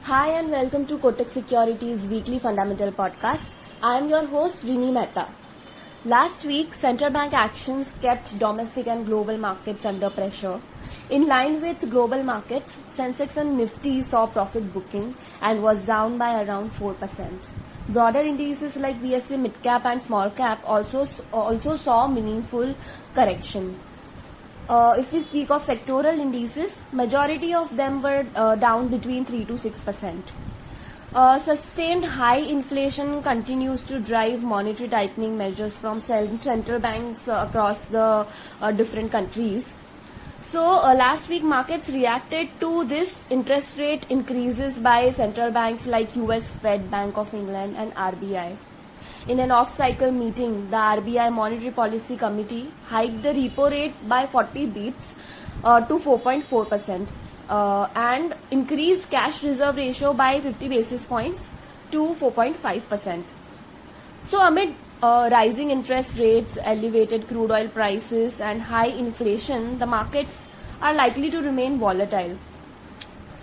Hi and welcome to Kotak Securities Weekly Fundamental Podcast. I am your host Rini Mehta. Last week, central bank actions kept domestic and global markets under pressure. In line with global markets, Sensex and Nifty saw profit booking and was down by around 4%. Broader indices like BSE mid-cap and small-cap also saw meaningful correction. If we speak of sectoral indices, majority of them were down between 3 to 6%. Sustained high inflation continues to drive monetary tightening measures from central banks across the different countries. So last week markets reacted to this interest rate increases by central banks like US Fed, Bank of England and RBI. In an off-cycle meeting, the RBI Monetary Policy Committee hiked the repo rate by 40 bips to 4.4% and increased cash reserve ratio by 50 basis points to 4.5%. So amid rising interest rates, elevated crude oil prices and high inflation, the markets are likely to remain volatile.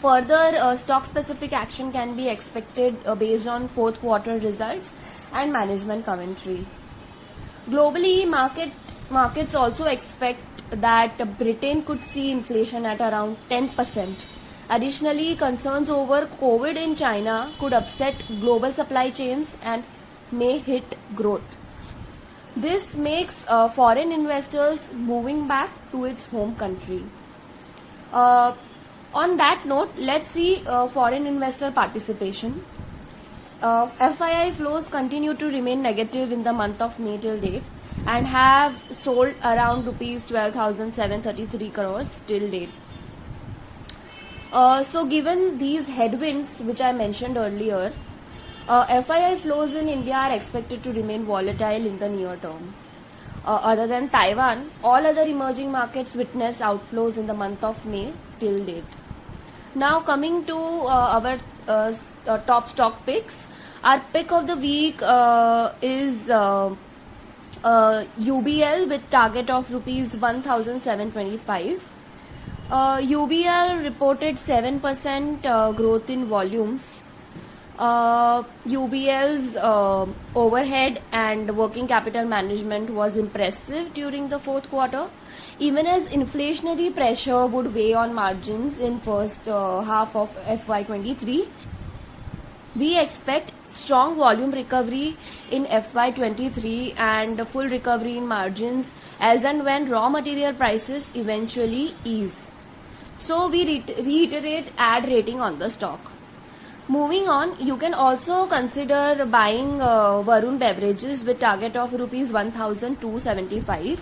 Further stock-specific action can be expected based on fourth quarter results and management commentary. Globally, markets also expect that Britain could see inflation at around 10%. Additionally, concerns over COVID in China could upset global supply chains and may hit growth. This makes foreign investors moving back to its home country. On that note, let's see foreign investor participation. FII flows continue to remain negative in the month of May till date and have sold around rupees 12,733 crores till date. So given these headwinds which I mentioned earlier, FII flows in India are expected to remain volatile in the near term. Other than Taiwan, all other emerging markets witnessed outflows in the month of May till date. Now coming to our top stock picks. Our pick of the week is UBL with target of rupees 1,725. UBL reported 7% growth in volumes. UBL's overhead and working capital management was impressive during the fourth quarter, even as inflationary pressure would weigh on margins in first half of FY23. We expect strong volume recovery in FY23 and full recovery in margins as and when raw material prices eventually ease. So we reiterate add rating on the stock. Moving on, you can also consider buying Varun Beverages with target of rupees 1,275.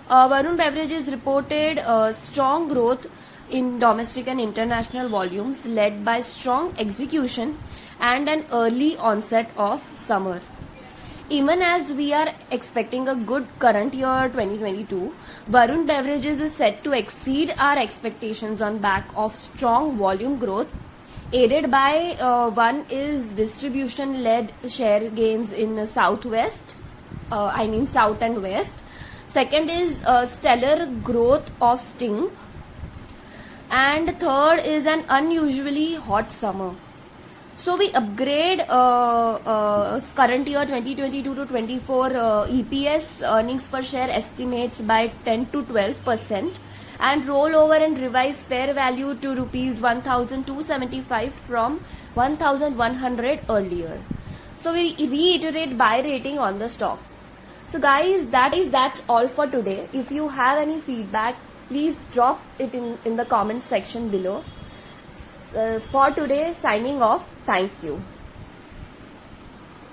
Varun Beverages reported strong growth in domestic and international volumes led by strong execution and an early onset of summer. Even as we are expecting a good current year 2022, Varun Beverages is set to exceed our expectations on back of strong volume growth, aided by one is distribution-led share gains in South and West. Second is stellar growth of Sting. And third is an unusually hot summer. So we upgrade current year 2022 to 24 EPS earnings per share estimates by 10 to 12% and roll over and revise fair value to rupees 1,275 from 1,100 earlier. So we reiterate buy rating on the stock. So guys, that's all for today. If you have any feedback, please drop it in the comments section below. For today, signing off. Thank you.